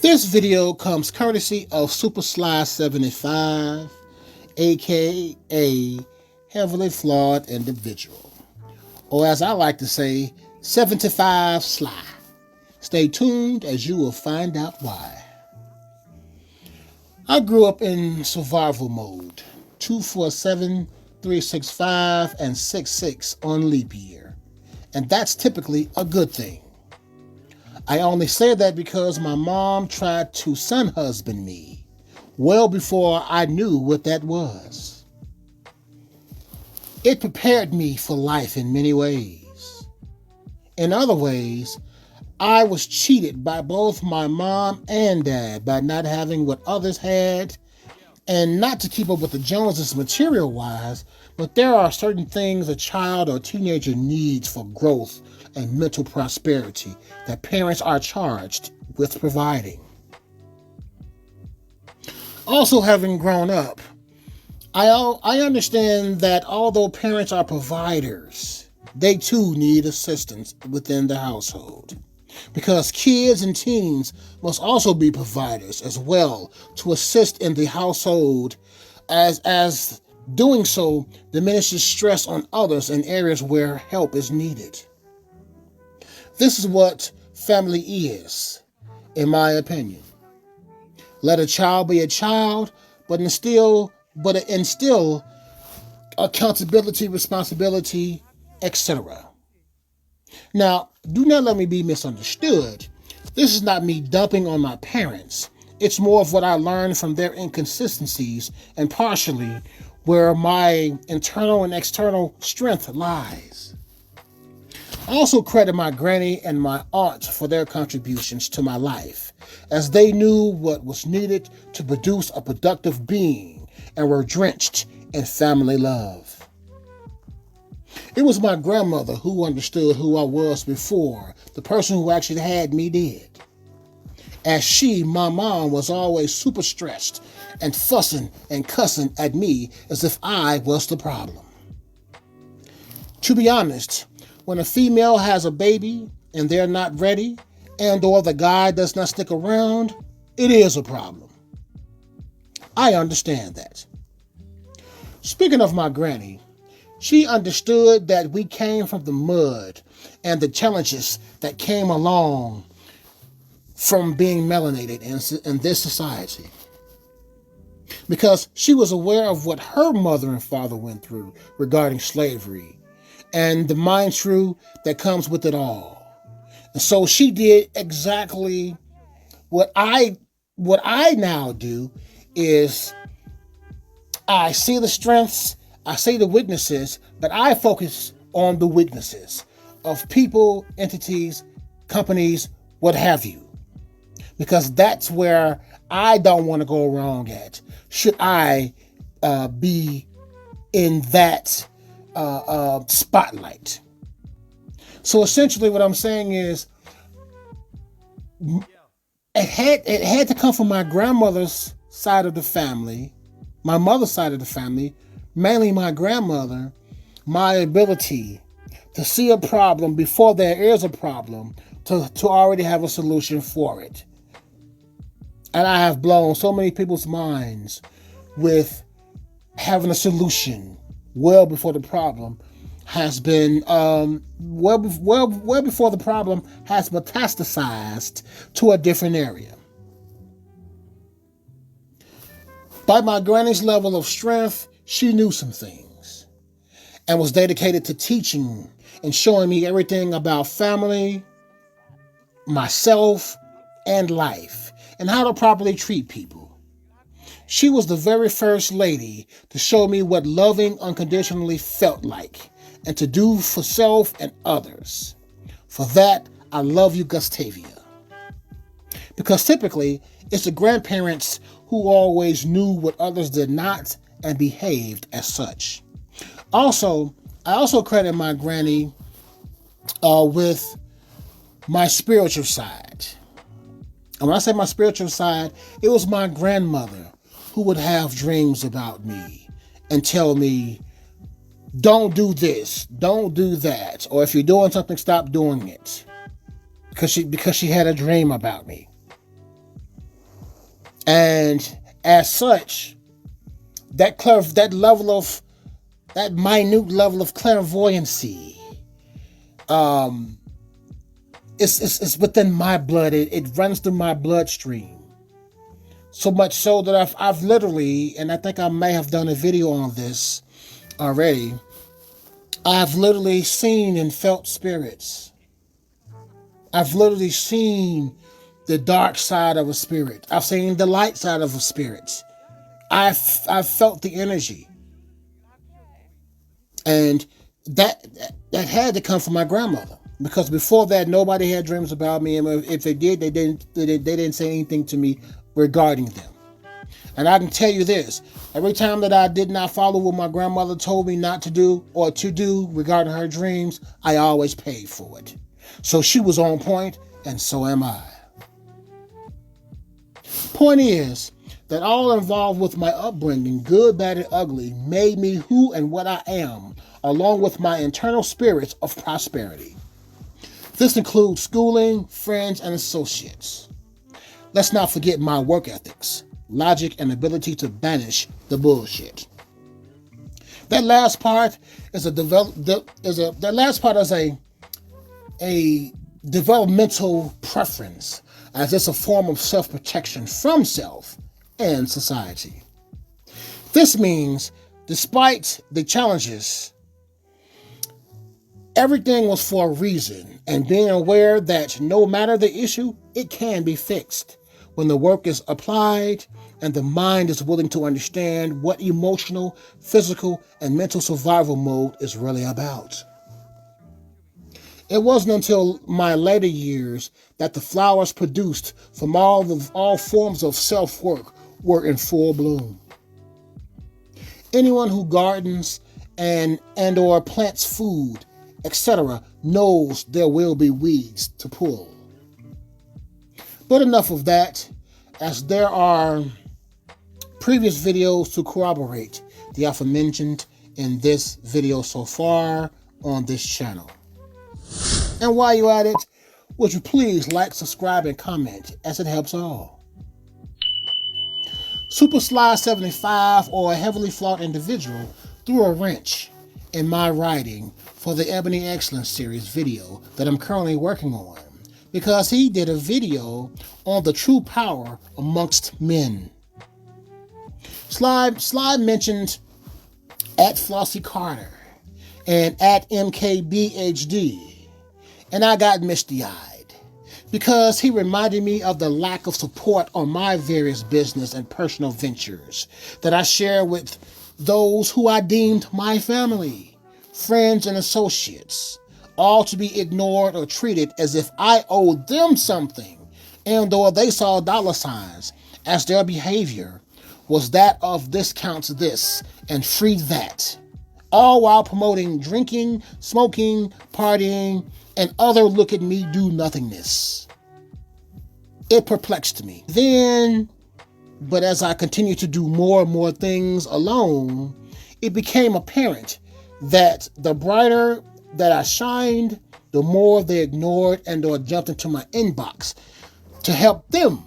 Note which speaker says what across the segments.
Speaker 1: This video comes courtesy of Super Sly 75, aka Heavily Flawed Individual, or as I like to say, 75 Sly. Stay tuned as you will find out why. I grew up in survival mode, 247, 365, and 66 on leap year, and that's typically a good thing. I only say that because my mom tried to son husband me well before I knew what that was. It prepared me for life in many ways. In other ways, I was cheated by both my mom and dad by not having what others had, and not to keep up with the Joneses material-wise, but there are certain things a child or teenager needs for growth and mental prosperity that parents are charged with providing. Also, having grown up, I understand that although parents are providers, they too need assistance within the household. Because kids and teens must also be providers as well to assist in the household, as doing so diminishes stress on others in areas where help is needed. This is what family is, in my opinion. Let a child be a child, but instill accountability, responsibility, etc. Now, do not let me be misunderstood. This is not me dumping on my parents. It's more of what I learned from their inconsistencies and partially where my internal and external strength lies. I also credit my granny and my aunt for their contributions to my life, as they knew what was needed to produce a productive being and were drenched in family love. It was my grandmother who understood who I was before the person who actually had me did. As my mom, was always super stressed and fussing and cussing at me as if I was the problem. To be honest, when a female has a baby and they're not ready and or the guy does not stick around, it is a problem. I understand that. Speaking of my granny, she understood that we came from the mud and the challenges that came along from being melanated in this society. Because she was aware of what her mother and father went through regarding slavery and the mind true that comes with it all. And so she did exactly what I now do is I see the strengths, I see the weaknesses, but I focus on the weaknesses of people, entities, companies, what have you. Because that's where I don't want to go wrong at. Should I be in that spotlight? So essentially what I'm saying is it had to come from my grandmother's side of the family, my mother's side of the family, mainly my grandmother, my ability to see a problem before there is a problem, to already have a solution for it. And I have blown so many people's minds with having a solution well before the problem has been, well before the problem has metastasized to a different area. By my granny's level of strength, she knew some things and was dedicated to teaching and showing me everything about family, myself, and life, and how to properly treat people. She was the very first lady to show me what loving unconditionally felt like and to do for self and others. For that, I love you, Gustavia. Because typically, it's the grandparents who always knew what others did not and behaved as such. Also, I also credit my granny with my spiritual side. And when I say my spiritual side, it was my grandmother who would have dreams about me and tell me, don't do this, don't do that, or if you're doing something, stop doing it. Because she had a dream about me. And as such, that minute level of clairvoyancy, it's within my blood. It runs through my bloodstream. So much so that I've literally, and I think I may have done a video on this already, I've literally seen and felt spirits. I've literally seen the dark side of a spirit. I've seen the light side of a spirit. I've felt the energy. And that had to come from my grandmother. Because before that, nobody had dreams about me. And if they did, they didn't say anything to me regarding them. And I can tell you this, every time that I did not follow what my grandmother told me not to do or to do regarding her dreams, I always paid for it. So she was on point, and so am I. Point is that all involved with my upbringing, good, bad, and ugly, made me who and what I am, along with my internal spirits of prosperity. This includes schooling, friends, and associates. Let's not forget my work ethics, logic, and ability to banish the bullshit. That last part is a developmental preference, as it's a form of self-protection from self and society. This means, despite the challenges, everything was for a reason, and being aware that no matter the issue, it can be fixed when the work is applied and the mind is willing to understand what emotional, physical, and mental survival mode is really about. It wasn't until my later years that the flowers produced from all forms of self-work were in full bloom. Anyone who gardens and or plants food, etc., knows there will be weeds to pull. But enough of that, as there are previous videos to corroborate the aforementioned in this video so far on this channel. And while you're at it, would you please like, subscribe, and comment, as it helps all. Super Sly 75, or a heavily flawed individual, threw a wrench in my writing for the Ebony Excellence series video that I'm currently working on, because he did a video on the true power amongst men. Sly mentioned at Flossie Carter and at MKBHD, and I got misty-eyed because he reminded me of the lack of support on my various business and personal ventures that I share with those who I deemed my family, friends, and associates, all to be ignored or treated as if I owed them something, and or they saw dollar signs as their behavior was that of this counts this and free that, all while promoting drinking, smoking, partying, and other look at me do nothingness. It perplexed me then, but as I continued to do more and more things alone, it became apparent that the brighter that I shined, the more they ignored and or jumped into my inbox to help them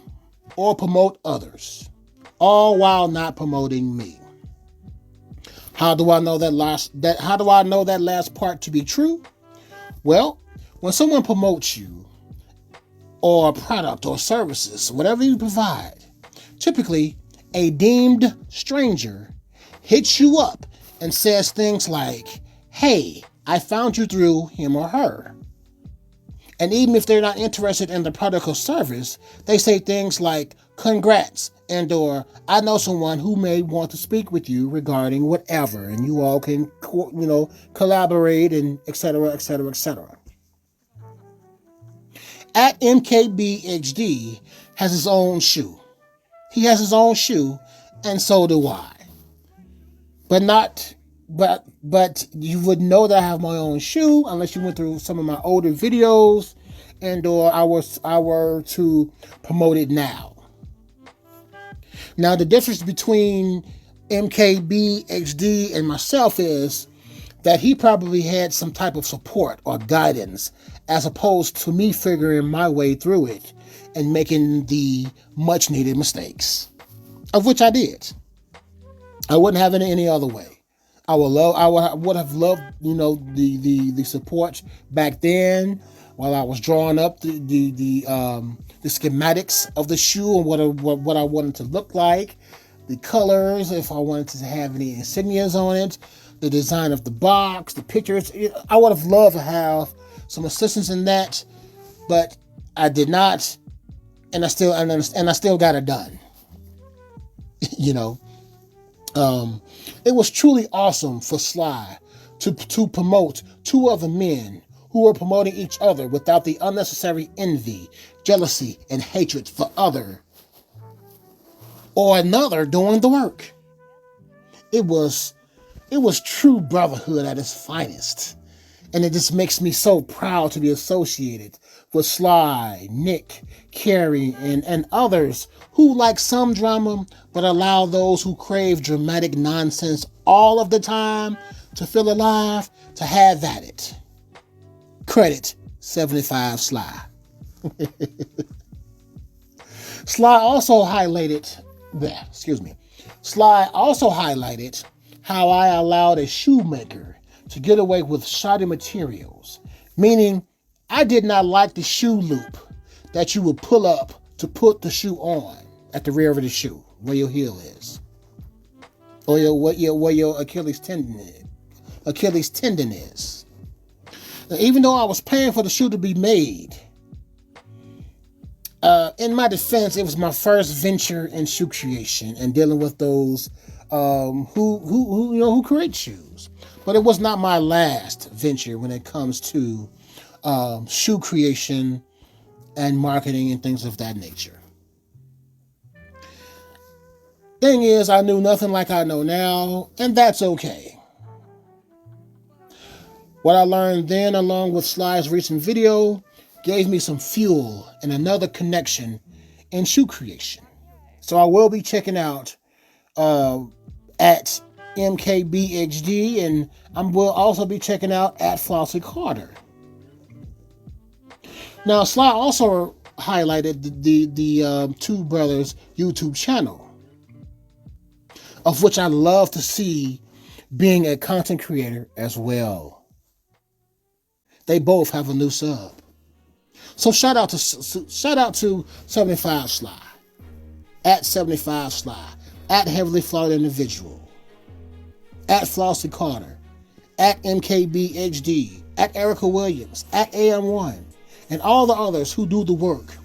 Speaker 1: or promote others, all while not promoting me. How do I know that last part to be true? Well, when someone promotes you or a product or services, whatever you provide, typically a deemed stranger hits you up and says things like, "Hey, I found you through him or her." And even if they're not interested in the product or service, they say things like, "Congrats," and or "I know someone who may want to speak with you regarding whatever," and you all can, collaborate, and etc., etc., etc. At MKBHD has his own shoe. He has his own shoe, and so do I. But you would know that I have my own shoe unless you went through some of my older videos and or I were to promote it now. Now, the difference between MKBHD and myself is that he probably had some type of support or guidance as opposed to me figuring my way through it and making the much needed mistakes, of which I did. I wouldn't have it any other way. I would have loved, the support back then while I was drawing up the schematics of the shoe and what I wanted to look like, the colors, if I wanted to have any insignias on it, the design of the box, the pictures. I would have loved to have some assistance in that, but I did not, and I still got it done. It was truly awesome for Sly to promote two other men who were promoting each other without the unnecessary envy, jealousy, and hatred for other or another doing the work. It was true brotherhood at its finest. And it just makes me so proud to be associated with Sly, Nick, Carrie, and others who like some drama, but allow those who crave dramatic nonsense all of the time to feel alive, to have at it. Credit 75 Sly. Sly also highlighted how I allowed a shoemaker to get away with shoddy materials, meaning I did not like the shoe loop that you would pull up to put the shoe on at the rear of the shoe, where your heel is, or where your Achilles tendon is. Now, even though I was paying for the shoe to be made, in my defense, it was my first venture in shoe creation and dealing with those who create shoes. But it was not my last venture when it comes to shoe creation and marketing and things of that nature. Thing is, I knew nothing like I know now, and that's okay. What I learned then, along with Sly's recent video, gave me some fuel and another connection in shoe creation. So I will be checking out at EMPWRD, and I will also be checking out at Flossie Carter. Now, Sly also highlighted the Two Brothers YouTube channel, of which I love to see being a content creator as well. They both have a new sub. So shout out to 75 Sly, at 75 Sly, at Heavily Flawed Individual, at Flossie Carter, at MKBHD, at Erica Williams, at AM1, and all the others who do the work.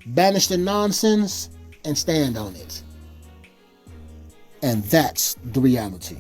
Speaker 1: Banish the nonsense and stand on it. And that's the reality.